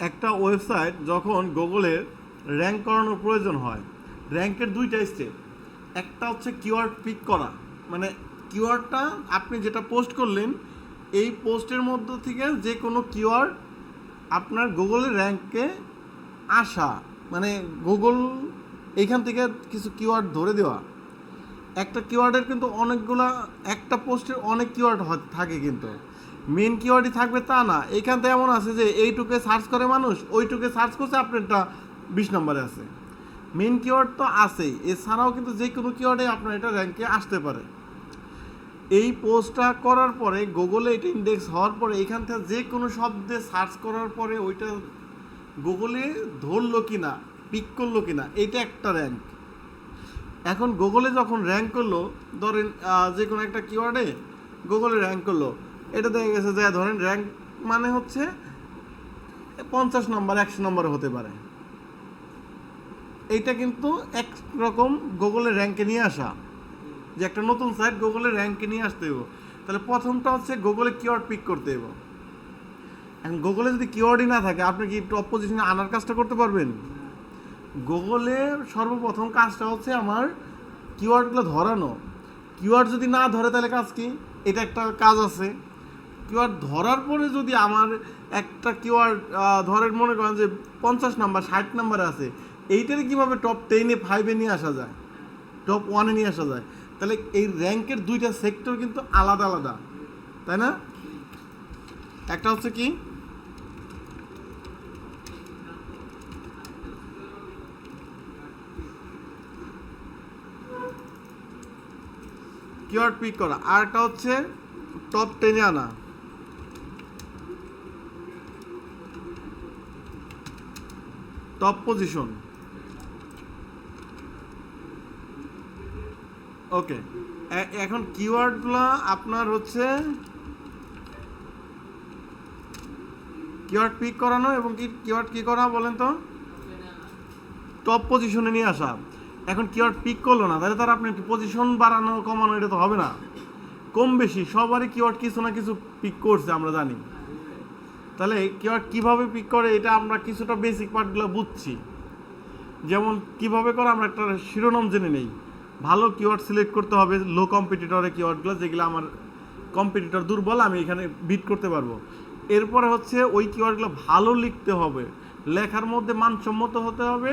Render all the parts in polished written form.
একটা ওয়েবসাইট যখন গুগলের র্যাঙ্ক করানোর প্রয়োজন হয়, র্যাঙ্কের দুইটা স্টেপ। একটা হচ্ছে কিওয়ার্ড পিক করা, মানে কিওয়ার্ডটা আপনি যেটা পোস্ট করলেন এই পোস্টের মধ্য থেকে যে কোনো কিওয়ার্ড আপনার গুগলের র্যাঙ্কে আসা, মানে গুগল এইখান থেকে কিছু কিওয়ার্ড ধরে দেওয়া। একটা কিওয়ার্ডের কিন্তু অনেকগুলা, একটা পোস্টের অনেক কিওয়ার্ড থাকে, কিন্তু মেন কিওয়ার্ডই থাকবে তা না। এইখান থেকে এমন আছে যে এইটুকে সার্চ করে মানুষ, ওইটুকে সার্চ করছে, আপনারটা 20 নম্বরে আছে। মেন কিওয়ার্ড তো আছেই, এছাড়াও কিন্তু যে কোনো কিওয়ার্ডে আপনার এটা র্যাঙ্কে আসতে পারে। এই পোস্টটা করার পরে গুগলে এটা ইন্ডেক্স হওয়ার পরে এইখান থেকে যে কোনো শব্দে সার্চ করার পরে ওইটা গুগলে ধরলো কি না, পিক করলো কি না, এইটা একটা র্যাঙ্ক। এখন গুগলে যখন র্যাঙ্ক করলো, ধরেন যে কোনো একটা কিওয়ার্ডে গুগলে র্যাঙ্ক করলো, এটা দেখা গেছে যে ধরেন র্যাঙ্ক মানে হচ্ছে 50 নম্বর 100 নম্বর হতে পারে। এইটা কিন্তু একরকম গুগলের র্যাঙ্কে নিয়ে আসা, যে একটা নতুন সাইট গুগলের র্যাঙ্কে নিয়ে আসতে হবে। তাহলে প্রথমটা হচ্ছে গুগলে কিওয়ার্ড পিক করতে হবে। এখন গুগলে যদি কিওয়ার্ডই না থাকে, আপনি কি টপ পজিশনে আনার কাজটা করতে পারবেন? গুগলে সর্বপ্রথম কাজটা হচ্ছে আমার কিওয়ার্ডগুলো ধরানো। কিওয়ার্ড যদি না ধরে তাহলে কাজ কি? এটা একটা কাজ আছে। কিওয়ার্ড ধরার পরে যদি আমার একটা কিওয়ার্ড ধরেন মনে করেন যে 50 নাম্বার 60 নাম্বারে আছে, এইটারে কীভাবে টপ 10-এ 5-এ নিয়ে আসা যায়, টপ 1-এ নিয়ে আসা যায়? তাহলে এই র্যাঙ্কের দুইটা সেক্টর কিন্তু আলাদা আলাদা, তাই না? একটা হচ্ছে কি কিওয়ার্ড পিক করা, আর একটা হচ্ছে টপ 10-এ আনা। টপ পজিশন, ওকে। এখন কিওয়ার্ডগুলো আপনার হচ্ছে কিওয়ার্ড পিক করানো এবং কিওয়ার্ড কি করা বলেন তো, টপ পজিশনে নিয়ে আসা। এখন কিওয়ার্ড পিক করলো না, তাহলে তার আপনি পজিশন বাড়ানো কমানো এটা তো হবে না। কম বেশি সবারই কিওয়ার্ড কিছু না কিছু পিক করছে, আমরা জানি। তাহলে কিওয়ার্ড কীভাবে পিক করে এটা আমরা কিছুটা বেসিক পার্টগুলো বুঝছি। যেমন কিভাবে করে আমরা একটা শিরোনাম জেনে নেই। ভালো কিওয়ার্ড সিলেক্ট করতে হবে লো কম্পিটিটরের কিওয়ার্ডগুলো, যেগুলো আমার কম্পিটিটর দুর্বল, আমি এখানে বিট করতে পারবো। এরপরে হচ্ছে ওই কিওয়ার্ডগুলো ভালো লিখতে হবে, লেখার মধ্যে মানসম্মত হতে হবে,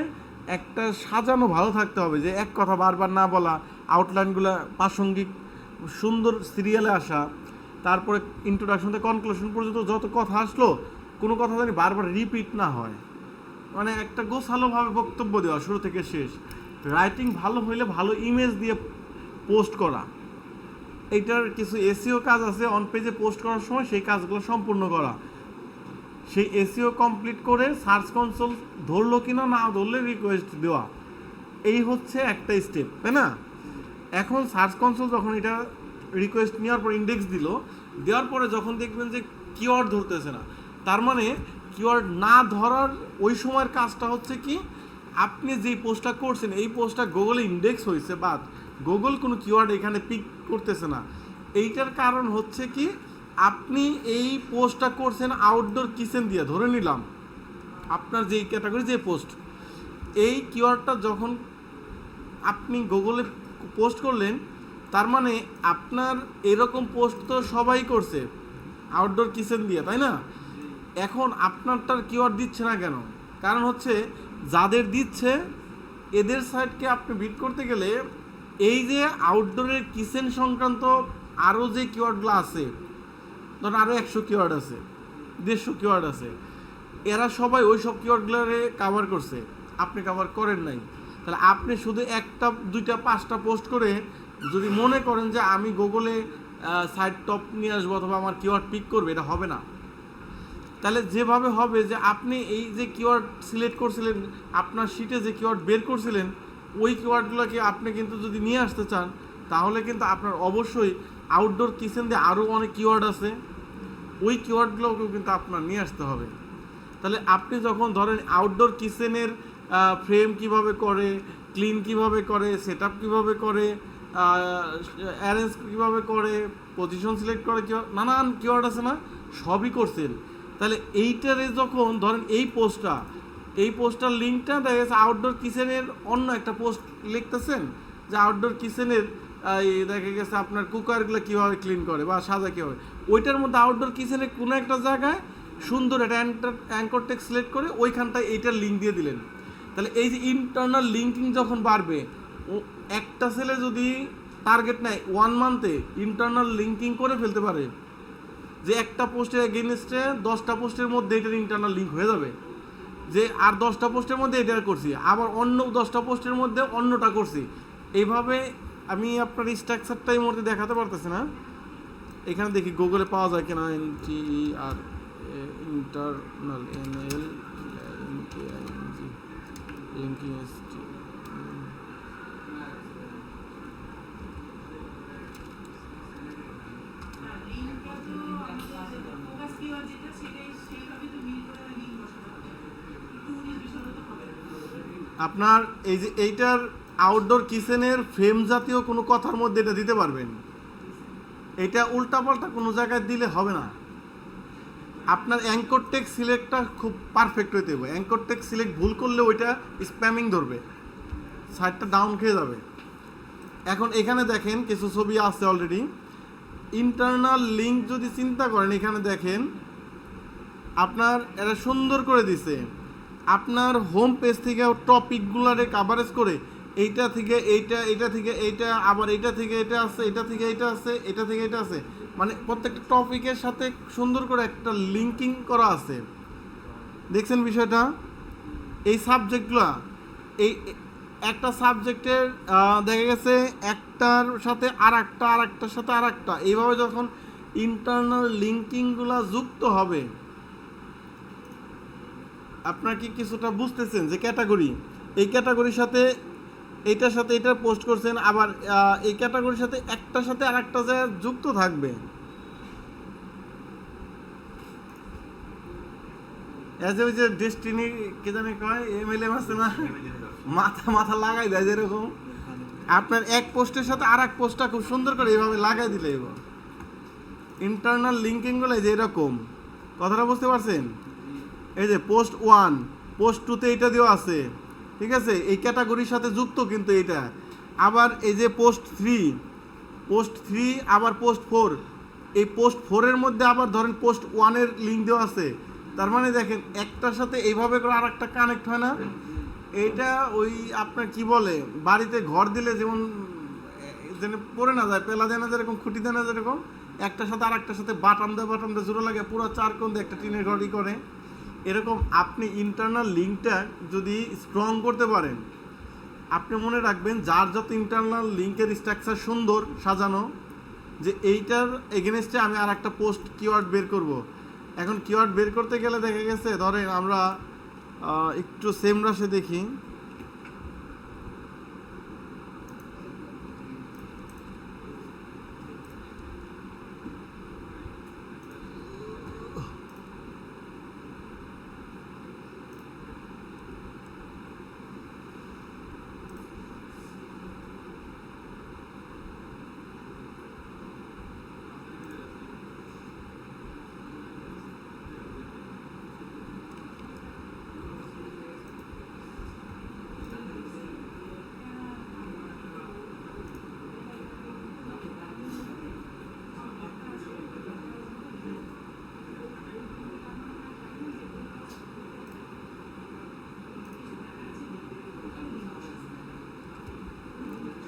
একটা সাজানো ভালো থাকতে হবে, যে এক কথা বারবার না বলা, আউটলাইনগুলো প্রাসঙ্গিক সুন্দর সিরিয়ালে আসা, তারপরে ইন্ট্রোডাকশন থেকে কনক্লুশন পর্যন্ত যত কথা আসলো কোনো কথা জানি বারবার রিপিট না হয়, মানে একটা গোছালোভাবে বক্তব্য দেওয়া শুরু থেকে শেষ। রাইটিং ভালো হইলে ভালো ইমেজ দিয়ে পোস্ট করা, এইটার কিছু এসইও কাজ আছে অন পেজে পোস্ট করার সময়, সেই কাজগুলো সম্পূর্ণ করা। সেই এসইও কমপ্লিট করে সার্চ কনসোল ধরলো কিনা, না ধরলে রিকোয়েস্ট দেওয়া, এই হচ্ছে একটা স্টেপ, তাই না? এখন সার্চ কনসোল যখন এটা রিকোয়েস্ট নেওয়ার পর ইন্ডেক্স দিল, দেওয়ার পরে যখন দেখবেন যে কিওয়ার্ড ধরতেছে না, তার মানে কিওয়ার্ড না ধরার ওই সময়ের কাজটা হচ্ছে কি, আপনি যেই পোস্টটা করছেন এই পোস্টটা গুগলে ইন্ডেক্স হয়েছে, বাট গুগল কোনো কিওয়ার্ড এখানে পিক করতেছে না। এইটার কারণ হচ্ছে কি, আপনি এই পোস্টটা করছেন আউটডোর কিচেন দিয়ে, ধরে নিলাম আপনার যেই ক্যাটাগরি যে পোস্ট, এই কিওয়ার্ডটা যখন আপনি গুগলে পোস্ট করলেন, তার মানে আপনার এরকম পোস্ট তো সবাই করছে আউটডোর কিচেন দিয়ে, তাই না? এখন আপনারটার কিওয়ার্ড দিচ্ছে না কেন? কারণ হচ্ছে যাদের দিচ্ছে এদের সাইটকে আপনি বিট করতে গেলে এই যে আউটডোরের কিচেন সংক্রান্ত আরও যে কিওয়ার্ডগুলো আছে, ধরুন আরও 100 কিওয়ার্ড আছে, 150 কিওয়ার্ড আছে, এরা সবাই ওই সব কিওয়ার্ডগুলোরে কাভার করছে, আপনি কাভার করেন নাই। তাহলে আপনি শুধু একটা দুইটা 5টা পোস্ট করে যদি মনে করেন যে আমি গুগলে সাইট টপ নিয়ে আসবো অথবা আমার কিওয়ার্ড পিক করবে, এটা হবে না। তাহলে যেভাবে হবে যে আপনি এই যে কিওয়ার্ড সিলেক্ট করছিলেন, আপনার শিটে যে কিওয়ার্ড বের করছিলেন, ওই কিওয়ার্ডগুলোকে আপনি কিন্তু যদি নিয়ে আসতে চান, তাহলে কিন্তু আপনার অবশ্যই আউটডোর কিচেন দিয়ে আরও অনেক কিওয়ার্ড আছে, ওই কিওয়ার্ডগুলোকেও কিন্তু আপনার নিয়ে আসতে হবে। তাহলে আপনি যখন ধরেন আউটডোর কিচেনের ফ্রেম কিভাবে করে, ক্লিন কিভাবে করে, সেট আপ কীভাবে করে, অ্যারেঞ্জ কীভাবে করে, পজিশন সিলেক্ট করে, নানান কিওয়ার্ড আছে না, সবই করছেন। তাহলে এইটারে যখন ধরেন এই পোস্টটার লিঙ্কটা দেখা গেছে আউটডোর কিচেনের অন্য একটা পোস্ট লিখতেছেন যে আউটডোর কিচেনের দেখা গেছে আপনার কুকারগুলো কীভাবে ক্লিন করে বা সাজা কীভাবে, ওইটার মধ্যে আউটডোর কিচেনের কোনো একটা জায়গায় সুন্দর একটা অ্যাঙ্কর টেক্সট সিলেক্ট করে ওইখানটায় এইটার লিঙ্ক দিয়ে দিলেন। তাহলে এই যে ইন্টারনাল লিঙ্কিং যখন বাড়বে, একটা ছেলে যদি টার্গেট নেয় 1 মান্থে ইন্টারনাল লিঙ্কিং করে ফেলতে পারে, যে একটা পোস্টের এগেনস্টে 10টা পোস্টের মধ্যে এটার ইন্টারনাল লিঙ্ক হয়ে যাবে, যে আর 10টা পোস্টের মধ্যে এটা করছি, আবার অন্য 10টা পোস্টের মধ্যে অন্যটা করছি। এইভাবে আমি আপনার স্ট্রাকচারটা এই মুহূর্তে দেখাতে পারতেছি না, এখানে দেখি গুগলে পাওয়া যায় কিনা। NTER ইন্টারনাল NL লিঙ্কিং আপনার এই যে এইটার আউটডোর কিচেনের ফ্রেম জাতীয় কোনো কথার মধ্যে এটা দিতে পারবেন। এটা উল্টাপাল্টা কোনো জায়গায় দিলে হবে না। আপনার অ্যাঙ্কর টেক্সট সিলেক্টটা খুব পারফেক্ট হইতে হবে। অ্যাঙ্কর টেক্সট সিলেক্ট ভুল করলে ওইটা স্প্যামিং ধরবে, সাইটটা ডাউন খেয়ে যাবে। এখন এখানে দেখেন কিছু ছবি আছে অলরেডি। ইন্টারনাল লিঙ্ক যদি চিন্তা করেন, এখানে দেখেন আপনার এটা সুন্দর করে দিছে। আপনার হোম পেজ থেকে টপিকগুলারে কাভারেজ করে এইটা থেকে এইটা, এটা থেকে এইটা, আবার এইটা থেকে এটা আছে, এটা থেকে এইটা আছে, এটা থেকে এটা আছে, মানে প্রত্যেকটা টপিকের সাথে সুন্দর করে একটা লিঙ্কিং করা আছে। দেখছেন বিষয়টা? এই সাবজেক্টগুলা, এই একটা সাবজেক্টের দেখা গেছে একটার সাথে আর একটার সাথে আর একটা, এইভাবে যখন ইন্টারনাল লিঙ্কিংগুলা যুক্ত হবে, আপনার কি কিছুটা বুঝতেছেন যে ক্যাটাগরি, এই ক্যাটাগরির সাথে এইটার সাথে এটা পোস্ট করছেন, আবার এই ক্যাটাগরির সাথে একটার সাথে আর একটা জায়গায় যুক্ত থাকবে। এজ ওই যে ডেস্টিনি কে জানে কয় MLM আছে না, মাথা লাগাই দেয় যেরকম, আপনার এক পোস্টের সাথে আর এক পোস্টটা খুব সুন্দর করে এইভাবে লাগাই দিলে ইন্টারনাল লিঙ্কিংগুলো যে এরকম। কথাটা বুঝতে পারছেন? এই যে পোস্ট 1, পোস্ট 2তে এইটা দেওয়া আছে, ঠিক আছে, এই ক্যাটাগরির সাথে যুক্ত কিন্তু এইটা। আবার এই যে পোস্ট 3 আবার পোস্ট 4, এই পোস্ট 4-এর মধ্যে আবার ধরেন পোস্ট 1-এর লিঙ্ক দেওয়া আছে। তার মানে দেখেন একটার সাথে এইভাবে করে আর একটা কানেক্ট হয় না। এইটা ওই আপনার কি বলে, বাড়িতে ঘর দিলে যেমন যেন পড়ে না যায়, পেলা যায় না যেরকম, খুঁটি দেয় না যেরকম, একটার সাথে আর একটার সাথে বাটাম দেয় জোড়া লাগে, পুরো 4 কোণ দিয়ে একটা টিনের ঘরই করে। এরকম আপনি ইন্টারনাল লিঙ্কটা যদি স্ট্রং করতে পারেন, আপনি মনে রাখবেন যার যত ইন্টারনাল লিঙ্কের স্ট্রাকচার সুন্দর সাজানো, যে এইটার এগেনস্টে আমি আর একটা পোস্ট কিওয়ার্ড বের করব। এখন কিওয়ার্ড বের করতে গেলে দেখা গেছে ধরেন আমরা একটু সেম রাশে দেখি,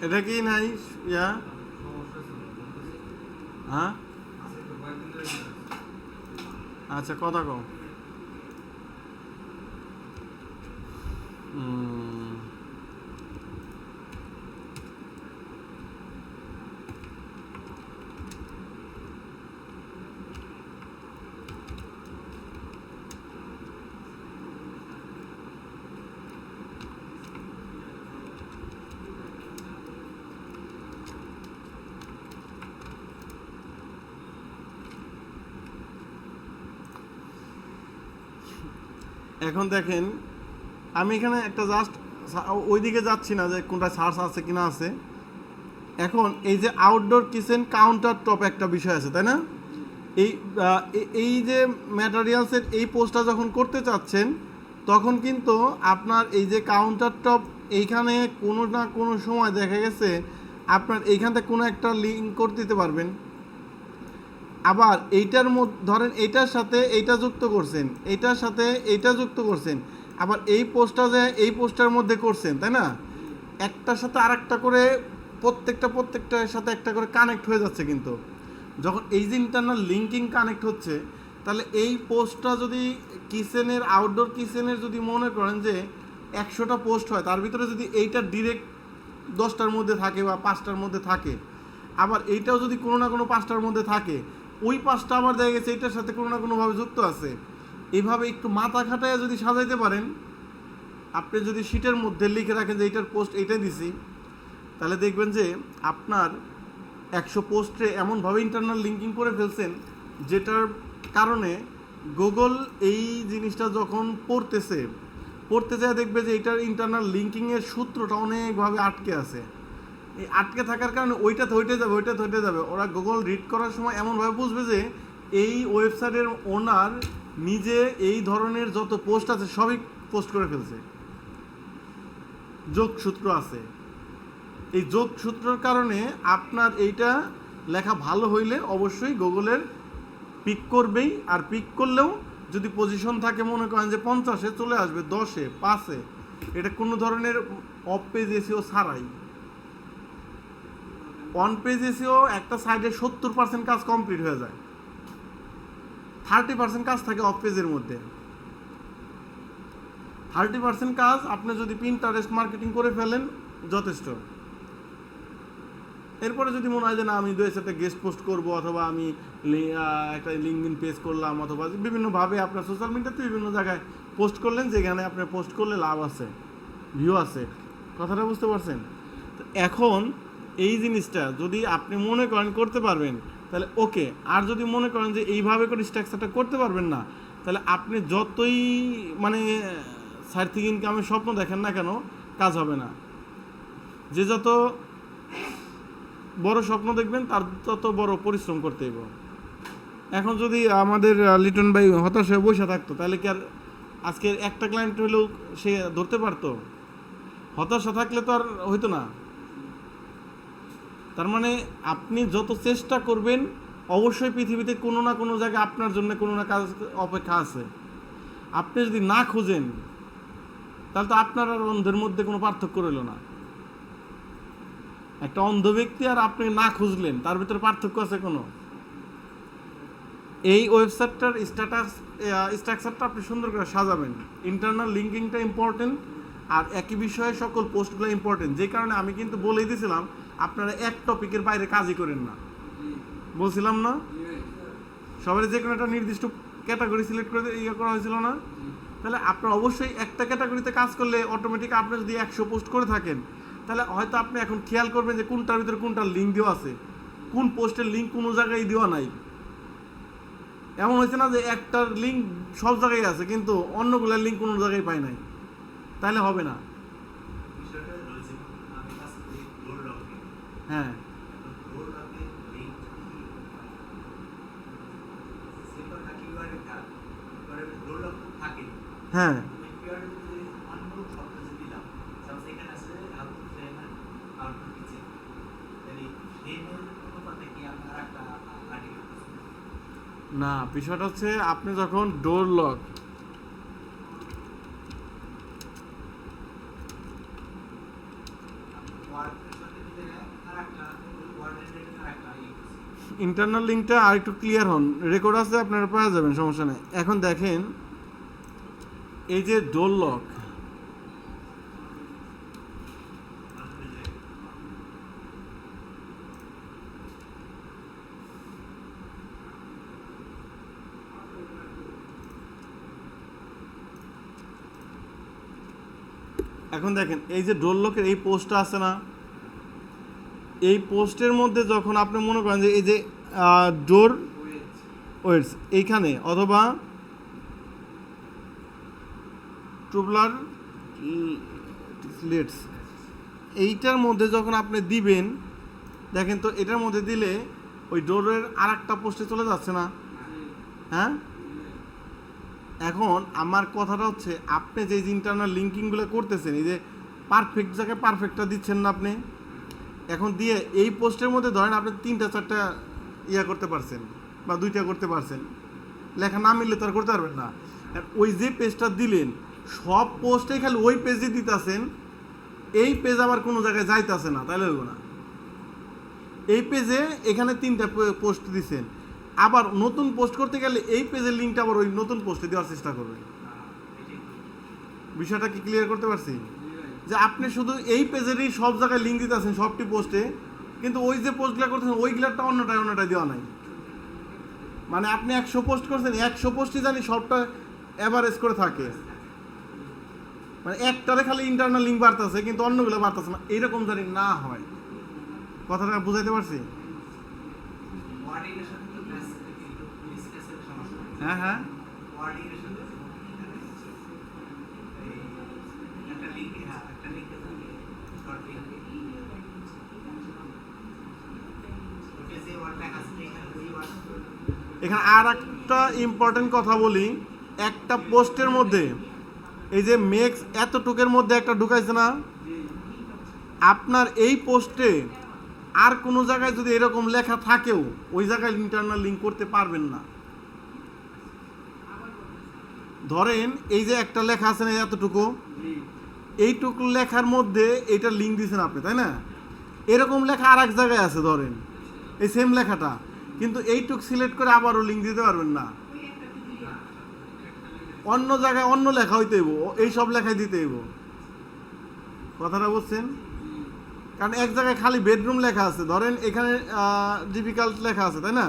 এটা কি নাই ইয়া, হ্যাঁ আচ্ছা কথা কও। এখন দেখেন আমি এখানে একটা জাস্ট ওইদিকে যাচ্ছি না যে কোনটা সার্চ আছে কিনা আছে। এখন এই যে আউটডোর কিচেন কাউন্টার টপ একটা বিষয় আছে, তাই না? এই এই যে ম্যাটেরিয়ালসের এই পোস্টটা যখন করতে চাচ্ছেন তখন কিন্তু আপনার এই যে কাউন্টার টপ এইখানে কোনো না কোনো সময় দেখা গেছে আপনার এইখান থেকে কোনো একটা লিঙ্ক করে দিতে পারবেন। আবার এইটার মধ্যে ধরেন এইটার সাথে এইটা যুক্ত করছেন, এইটার সাথে এইটা যুক্ত করছেন, আবার এই পোস্টটা যে এই পোস্টার মধ্যে করছেন, তাই না? একটার সাথে আরেকটা করে প্রত্যেকটার সাথে একটা করে কানেক্ট হয়ে যাচ্ছে। কিন্তু যখন এই যে ইন্টারনাল লিঙ্কিং কানেক্ট হচ্ছে, তাহলে এই পোস্টটা যদি কিচেনের আউটডোর কিচেনের যদি মনে করেন যে 100টা পোস্ট হয়, তার ভিতরে যদি এইটা ডিরেক্ট 10টার মধ্যে থাকে বা 5টার মধ্যে থাকে, আবার এইটাও যদি কোনো না কোনো 5টার মধ্যে থাকে, ওই 5টা আবার দেখা গেছে এইটার সাথে কোনো না কোনোভাবে যুক্ত আছে। এইভাবে একটু মাথা খাটায় যদি সাজাইতে পারেন, আপনি যদি শিটের মধ্যে লিখে রাখেন যে এইটার পোস্ট এইটাই দিছি, তাহলে দেখবেন যে আপনার 100 পোস্টে এমনভাবে ইন্টারনাল লিঙ্কিং করে ফেলছেন যেটার কারণে গুগল এই জিনিসটা যখন পড়তে যায় দেখবে যে এটার ইন্টারনাল লিঙ্কিংয়ের সূত্রটা অনেকভাবে আটকে আছে। এই আটকে থাকার কারণে ওইটা হইতে যাবে। ওরা গুগল রিড করার সময় এমনভাবে বুঝবে যে এই ওয়েবসাইটের ওনার নিজে এই ধরনের যত পোস্ট আছে সবই পোস্ট করে ফেলছে, যোগসূত্র আছে। এই যোগসূত্রের কারণে আপনার এইটা লেখা ভালো হইলে অবশ্যই গুগলের পিক করবেই। আর পিক করলেও যদি পজিশন থাকে মনে করেন যে 50-এ চলে আসবে, 10-এ 5-এ, এটা কোনো ধরনের অফ পেজ এসিও ছাড়াই। অন পেজ এসিও একটা সাইডে 70% কাজ কমপ্লিট হয়ে যায়, 30% কাজ থাকে অফ পেজের মধ্যে। 30% কাজ আপনি যদি পিন্টারেস্ট মার্কেটিং করে ফেলেন যথেষ্ট। এরপরে যদি মনে হয় যে না আমি 2-1টা গেস্ট পোস্ট করব, অথবা আমি একটা লিঙ্কডিন পেজ করলাম, অথবা বিভিন্নভাবে আপনার সোশ্যাল মিডিয়াতে বিভিন্ন জায়গায় পোস্ট করলেন যেখানে আপনার পোস্ট করলে লাভ আছে, ভিউ আছে, কথাটা বুঝতে পারছেন? এখন এই জিনিসটা যদি আপনি মনে করেন করতে পারবেন তাহলে ওকে। আর যদি মনে করেন যে এইভাবে করে স্ট্রাকচারটা করতে পারবেন না, তাহলে আপনি যতই মানে সাইড থেকে ইনকামের স্বপ্ন দেখেন না কেন, কাজ হবে না। যে যত বড় স্বপ্ন দেখবেন তার তত বড় পরিশ্রম করতে হইব। এখন যদি আমাদের লিটন ভাই হতাশ হয়ে বসে থাকতো, তাহলে কি আর আজকের একটা ক্লায়েন্ট হলেও সে ধরতে পারতো? হতাশা থাকলে তো আর হইতো না। তার মানে আপনি যত চেষ্টা করবেন অবশ্যই পৃথিবীতে কোনো না কোনো জায়গায় আপনার জন্য কোনো না কাজ অপেক্ষা আছে। আপনি যদি না খুঁজেন তাহলে তো আপনার আর অন্ধের মধ্যে কোনো পার্থক্য রইল না। একটা অন্ধ ব্যক্তি আর আপনি না খুঁজলেন তার ভিতরে পার্থক্য আছে কোনো? এই ওয়েবসাইটটার স্ট্রাকচারটা আপনি সুন্দর করে সাজাবেন। ইন্টারনাল লিঙ্কিংটা ইম্পর্টেন্ট, আর একই বিষয়ে সকল পোস্টগুলো ইম্পর্টেন্ট। যে কারণে আমি কিন্তু বলেই দিয়েছিলাম আপনারা এক টপিকের বাইরে কাজই করেন না, বলছিলাম না? সবাই যে কোনো একটা নির্দিষ্ট ক্যাটাগরি সিলেক্ট করে করা হয়েছিল না? তাহলে আপনার অবশ্যই একটা ক্যাটাগরিতে কাজ করলে অটোমেটিক আপনি যদি 100 পোস্ট করে থাকেন, তাহলে হয়তো আপনি এখন খেয়াল করবেন যে কোনটার ভিতরে কোনটার লিঙ্ক দেওয়া আছে, কোন পোস্টের লিঙ্ক কোনো জায়গায় দেওয়া নাই। এমন হয়েছে না যে একটার লিঙ্ক সব জায়গায় আছে কিন্তু অন্যগুলোর লিঙ্ক কোনো জায়গায় পাই নাই? তাহলে হবে না। হ্যাঁ, হ্যাঁ, না বিষয়টা হচ্ছে আপনি যখন ডোর লক ইন্টারনাল লিঙ্কটা আর একটু ক্লিয়ার হন, রেকর্ড আছে আপনারা পাওয়া যাবেন, সমস্যা নেই। এখন দেখেন এই যে ডোর লক, এখন দেখেন এই যে ডোর লকের এই পোস্টটা আছে না, এই পোস্টের মধ্যে যখন আপনি মনে করেন যে এই যে ডোর ওয়েটস এইখানে, অথবা ট্রুবলার লেটস, এইটার মধ্যে যখন আপনি দিবেন, দেখেন তো এটার মধ্যে দিলে ওই ডোরের আর একটা পোস্টে চলে যাচ্ছে না? হ্যাঁ, এখন আমার কথাটা হচ্ছে আপনি যে ইন্টারনাল লিঙ্কিংগুলো করতেছেন, এই যে পারফেক্ট জায়গায় পারফেক্টটা দিচ্ছেন না আপনি, এখন দিয়ে এই পোস্টের মধ্যে ধরেন আপনি 3-4টা ইয়া করতে পারছেন বা 2টা করতে পারছেন, লেখা না মিললে তো আর করতে পারবেন না। আর ওই যে পেজটা দিলেন সব পোস্টে খালি ওই পেজে দিতেছেন, এই পেজ আবার কোনো জায়গায় যাইতেছে না, তাইলে হইব না। এই পেজে এখানে 3টা পোস্ট দিছেন, আবার নতুন পোস্ট করতে গেলে এই পেজের লিঙ্কটা আবার ওই নতুন পোস্টে দেওয়ার চেষ্টা করবেন। বিষয়টা কি ক্লিয়ার করতে পারছি? যে আপনি শুধু এই পেজেরই সব জায়গায় লিঙ্ক দিতেছেন সবটি পোস্টে, কিন্তু ওই যে পোস্টগুলো করতেছেন ওইগুলারটা অন্যটায় দেওয়া নাই। মানে আপনি 100 পোস্ট করছেন, 100 পোস্টই জানি সবটা অ্যাভারেজ করে থাকে, মানে একটারে খালি ইন্টারনাল লিঙ্ক বাড়তেছে কিন্তু অন্যগুলো বাড়তেছে না, এইরকম জানি না হয়। কথাটা বুঝাইতে পারছি? হ্যাঁ হ্যাঁ, এখানে আর একটা ইম্পর্টেন্ট কথা বলি, একটা পোস্টের মধ্যে এই যে মেক্স এতটুকের মধ্যে একটা ঢুকাইছে না, আপনার এই পোস্টে আর কোনো জায়গায় যদি এরকম লেখা থাকেও ওই জায়গায় ইন্টারনাল লিঙ্ক করতে পারবেন না। ধরেন এই যে একটা লেখা আছে না এতটুকু, এইটুকু লেখার মধ্যে এইটা লিঙ্ক দিয়েছেন আপনি, তাই না? এরকম লেখা আর এক জায়গায় আছে ধরেন এই সেম লেখাটা, কিন্তু এইটুক সিলেক্ট করে আবারও লিঙ্ক দিতে পারবেন না, অন্য জায়গায় অন্য লেখা হইতে হইব, এই সব লেখাই দিতে হইব। কথাটা বুঝছেন? কারণ এক জায়গায় খালি বেডরুম লেখা আছে, ধরেন এখানে ডিফিকাল্ট লেখা আছে, তাই না?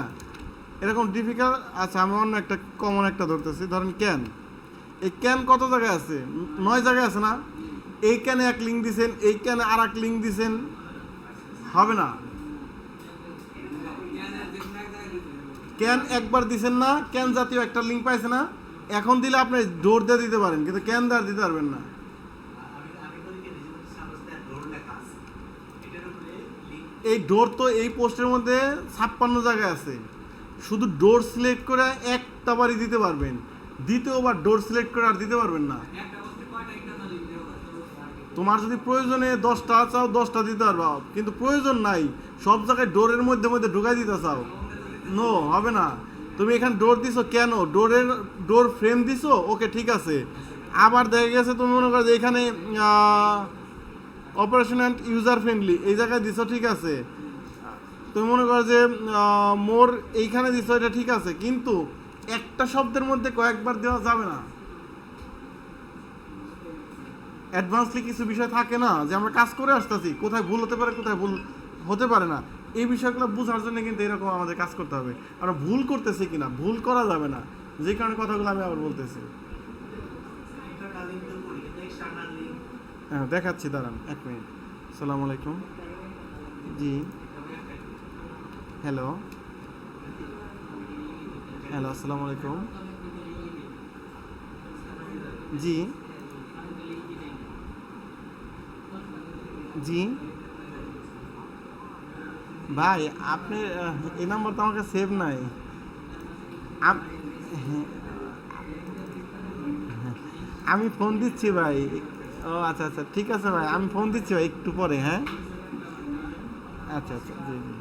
এরকম ডিফিকাল্ট। আচ্ছা, আমি অন্য একটা কমন একটা ধরতেছি, ধরেন ক্যান। এই ক্যান কত জায়গায় আছে? 9 জায়গায় আছে না? এই ক্যানে এক লিঙ্ক দিছেন, এই ক্যানে আর এক লিঙ্ক দিছেন, হবে না। ক্যান একবার দিছেন না, ক্যান জাতীয় একটা লিঙ্ক পাইছে না, এখন দিলে আপনি ডোর দিয়ে দিতে পারেন, কিন্তু ক্যান দিয়ে দিতে পারবেন না। এই ডোর তো এই পোস্টের মধ্যে 56 জায়গায় আছে, শুধু ডোর সিলেক্ট করে একটা বারই দিতে পারবেন, দ্বিতীয়বার ডোর সিলেক্ট করে আর দিতে পারবেন না। তোমার যদি প্রয়োজনে 10টা চাও 10টা দিতে পারবা, কিন্তু প্রয়োজন নাই সব জায়গায় ডোরের মধ্যে মধ্যে ঢুকাই দিতে চাও, নো, হবে না। তুমি এখানে ডোর দিছো কেন? ডোর ফ্রেম দিছো, ওকে ঠিক আছে। আবার দেখা গেছে তুমি মনে করো যে এখানে অপারেশন অ্যান্ড ইউজার ফ্রেন্ডলি এই জায়গায় দিছো, ঠিক আছে। তুমি মনে করো যে মোর এইখানে দিছো, এটা ঠিক আছে, কিন্তু একটা শব্দের মধ্যে কয়েকবার দেওয়া যাবে না। অ্যাডভান্সলি কিছু বিষয় থাকে না যে আমরা কাজ করে আসতেছি, কোথায় ভুল হতে পারে কোথায় ভুল হতে পারে না, এই বিষয়গুলো বোঝার জন্য কিন্তু এরকম আমাদের কাজ করতে হবে। আমরা ভুল করতেছি কিনা, ভুল করা যাবে না, যে কারণে কথাগুলো আমি আবার বলতেছি। হ্যাঁ, দেখাচ্ছি, দাঁড়ান 1 মিনিট। আসসালামু আলাইকুম। জি, হ্যালো হ্যালো, আসসালামু আলাইকুম। জি জি ভাই, আপনি এই নাম্বার তো আমাকে সেভ নাই। হ্যাঁ, আমি ফোন দিচ্ছি ভাই। ও আচ্ছা আচ্ছা, ঠিক আছে ভাই, আমি ফোন দিচ্ছি ভাই একটু পরে। হ্যাঁ, আচ্ছা আচ্ছা, জি জি।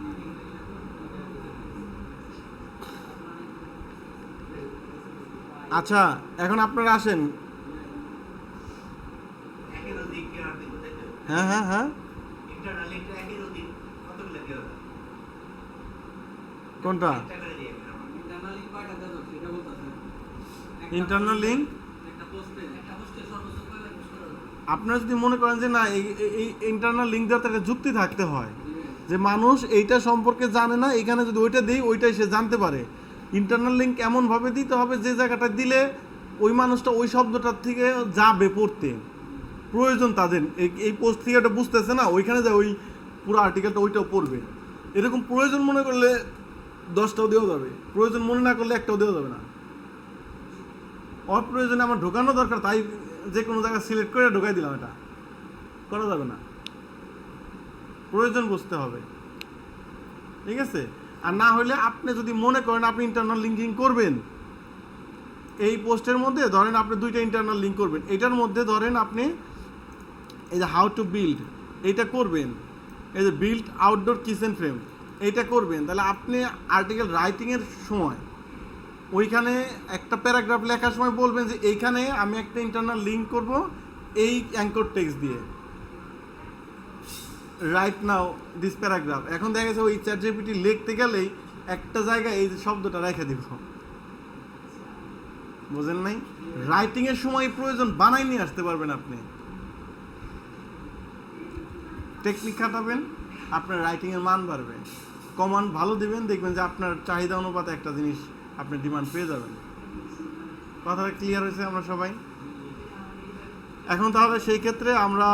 আচ্ছা, এখন আপনারা আসেন। হ্যাঁ হ্যাঁ হ্যাঁ, কোনটা ইন্টারনাল লিঙ্ক? আপনারা যদি মনে করেন যে না এই ইন্টারনাল লিঙ্ক দেওয়ার একটা যুক্তি থাকতে হয়, যে মানুষ এইটা সম্পর্কে জানে না, এখানে যদি ওইটা দিই ওইটাই সে জানতে পারে। ইন্টারনাল লিঙ্ক এমনভাবে দিতে হবে যে জায়গাটা দিলে ওই মানুষটা ওই শব্দটার থেকে যাবে পড়তে, প্রয়োজন তাদের এই পোস্ট থেকে ওটা বুঝতেছে না, ওইখানে যায় ওই পুরো আর্টিকেলটা ওইটাও পড়বে। এরকম প্রয়োজন মনে করলে 10টাও দেওয়া যাবে, প্রয়োজন মনে না করলে একটাও দেওয়া যাবে না। অপ্রয়োজনে আমার ঢোকানো দরকার তাই যে কোনো জায়গায় সিলেক্ট করে ঢোকাই দিলাম, এটা করা যাবে না। প্রয়োজন বুঝতে হবে, ঠিক আছে। আর না হলে আপনি যদি মনে করেন আপনি ইন্টারনাল লিঙ্কিং করবেন, এই পোস্টের মধ্যে ধরেন আপনি দুইটা ইন্টারনাল লিঙ্ক করবেন, এটার মধ্যে ধরেন আপনি এই যে হাউ টু বিল্ড এইটা করবেন, এই যে বিল্ড আউটডোর কিচেন ফ্রেম এইটা করবেন, তাহলে আপনি আর্টিকেল রাইটিংয়ের সময় ওইখানে একটা প্যারাগ্রাফ লেখার সময় বলবেন যে এইখানে আমি একটা ইন্টারনাল লিঙ্ক করব এই অ্যাঙ্কর টেক্সট দিয়ে, রাইট নাও দিস প্যারাগ্রাফ। এখন দেখা গেছে ওই চ্যাট জিপিটি লিখতে গেলেই একটা জায়গায় এই শব্দটা রেখে দিব, বুঝেন নাই? রাইটিংয়ের সময় প্রয়োজন বানাই নিয়ে আসতে পারবেন আপনি, টেকনিক খাটাবেন, আপনার রাইটিংয়ের মান বাড়বে, কমান্ড ভালো দিবেন, দেখবেন যে আপনার চাহিদা অনুপাতে একটা জিনিস আপনি ডিমান্ড পেয়ে যাবেন। কথাটা ক্লিয়ার হয়েছে আমরা সবাই? এখন তাহলে সেই ক্ষেত্রে আমরা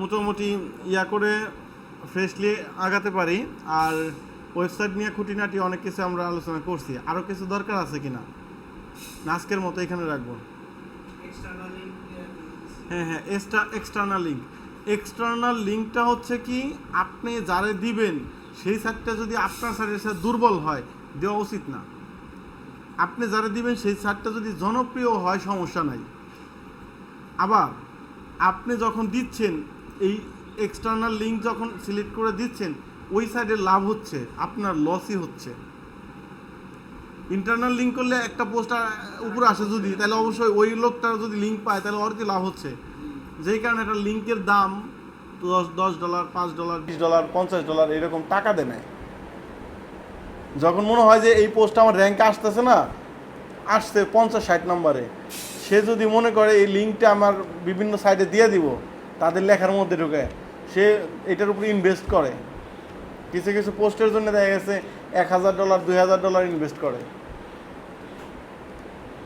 মোটামুটি ইয়া করে ফ্রেশলি আগাতে পারি। আর ওয়েবসাইট নিয়ে খুঁটিনাটি অনেক কিছু আমরা আলোচনা করছি, আরও কিছু দরকার আছে কিনা? আজকের মতো এখানে রাখবো। হ্যাঁ, এক্সটার্নাল লিঙ্ক। এক্সটার্নাল লিঙ্কটা হচ্ছে কি, আপনি যারে দিবেন সেই সাইটটা যদি আপনার সাইটের সাথে দুর্বল হয় দেওয়া উচিত না। আপনি যারা দিবেন সেই সাইটটা যদি জনপ্রিয় হয় সমস্যা নাই। আবার আপনি যখন দিচ্ছেন এই এক্সটার্নাল লিঙ্ক যখন সিলেক্ট করে দিচ্ছেন, ওই সাইডে লাভ হচ্ছে, আপনার লসই হচ্ছে। ইন্টারনাল লিঙ্ক করলে একটা পোস্ট উপরে আসে যদি, তাহলে অবশ্যই ওই লোকটার যদি লিঙ্ক পায় তাহলে ওর কি লাভ হচ্ছে। যেই কারণে একটা লিঙ্কের দাম $10, $5, $20, $50 এরকম টাকা দেয় নেয়। যখন মনে হয় যে এই পোস্টটা আমার র্যাঙ্কে আসতেছে না, আসছে 50-60 নম্বরে, সে যদি মনে করে এই লিঙ্কটা আমার বিভিন্ন সাইটে দিয়ে দিব, তাদের লেখার মধ্যে ঢুকে সে এটার উপরে ইনভেস্ট করে। কিছু কিছু পোস্টের জন্য দেখা গেছে $1000, $2000 ইনভেস্ট করে,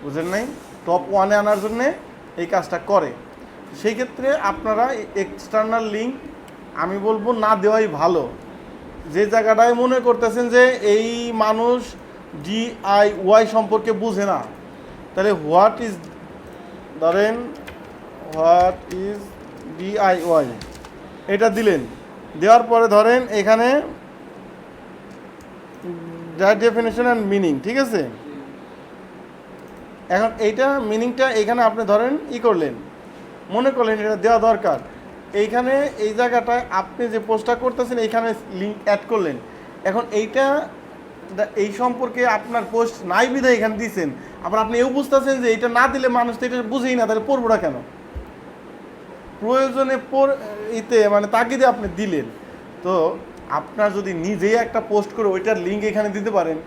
বুঝেন নাই? টপ 1-এ আনার জন্যে এই কাজটা করে। সেই ক্ষেত্রে আপনারা এক্সটার্নাল লিঙ্ক আমি বলবো না দেওয়াই ভালো। যে জায়গাটায় মনে করতেছেন যে এই মানুষ DIY সম্পর্কে বুঝে না, তাহলে হোয়াট ইজ DIY এটা দিলেন, দেওয়ার পরে ধরেন এখানে ডেফিনেশন অ্যান্ড মিনিং, ঠিক আছে? এখন এইটা মিনিংটা এখানে আপনি ধরেন করলেন, মনে করলেন এটা দেওয়া দরকার, এইখানে এই জায়গাটায় আপনি যে পোস্টটা করতেছেন এইখানে লিঙ্ক অ্যাড করলেন। এখন এইটা এই সম্পর্কে আপনার পোস্ট নাই বিধায় এখানে দিয়েছেন, আবার আপনি এও বুঝতেছেন যে এটা না দিলে মানুষ তো এটা বুঝেই না, তাহলে পড়বোটা কেন? প্রয়োজনে মানে তাগিদে আপনি দিলেন। তো আপনার যদি নিজেই একটা পোস্ট করে ওইটার লিঙ্ক এখানে দিতে পারেন,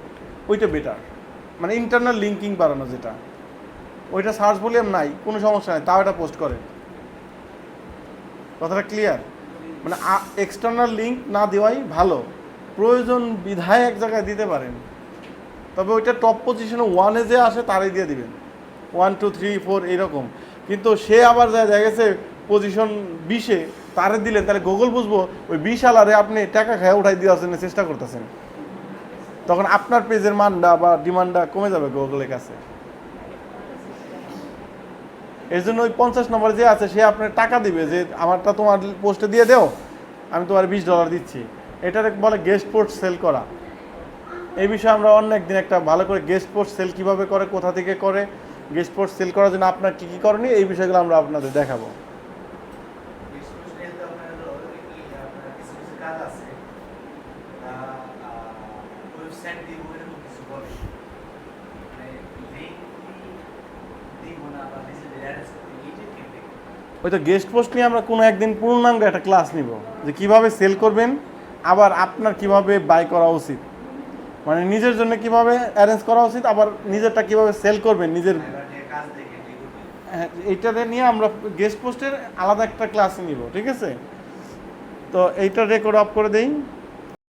ওইটা বেটার। মানে ইন্টারনাল লিঙ্কিং বাড়ানো, যেটা ওইটা সার্চ ভলিউম নাই, কোনো সমস্যা নাই, তাও এটা পোস্ট করেন। কথাটা ক্লিয়ার? মানে এক্সটার্নাল লিঙ্ক না দেওয়াই ভালো, প্রয়োজন বিধায় এক জায়গায় দিতে পারেন, তবে ওইটা টপ পজিশনে 1-এ যে আসে তারাই দিয়ে দিবেন, 1, 2, 3, 4 এরকম। কিন্তু সে আবার দেখা গেছে পজিশন 20-এ, তারে দিলেন, তাহলে গুগল বুঝবো ওই 20 আপনি টাকা খায় উঠাই দেওয়ার জন্য চেষ্টা করতেছেন, তখন আপনার পেজের মানটা বা ডিমান্ডটা কমে যাবে গুগলের কাছে। এর জন্য ওই 50 নম্বর যে আছে সে আপনার টাকা দিবে যে আমারটা তোমার পোস্টে দিয়ে দেও, আমি তোমার $20 দিচ্ছি। এটার বলে গেস্ট পোস্ট সেল করা। এই বিষয়ে আমরা অন্য একদিন একটা ভালো করে গেস্ট পোস্ট সেল কীভাবে করে, কোথা থেকে করে, গেস্ট পোস্ট সেল করার জন্য আপনার কী কী করণীয়, এই বিষয়গুলো আমরা আপনাদের দেখাবো। ওই তো গেস্ট পোস্ট নিয়ে আমরা কোনো একদিন পূর্ণাঙ্গ একটা ক্লাস নিব, যে কিভাবে সেল করবেন, আবার আপনার কিভাবে বাই করা উচিত, মানে নিজের জন্য কিভাবে অ্যারেঞ্জ করা উচিত, আবার নিজেরটা কিভাবে সেল করবেন নিজের। হ্যাঁ, এইটা নিয়ে আমরা গেস্ট পোস্টের আলাদা একটা ক্লাস নিব, ঠিক আছে? তো এইটা রেকর্ড অফ করে দেই।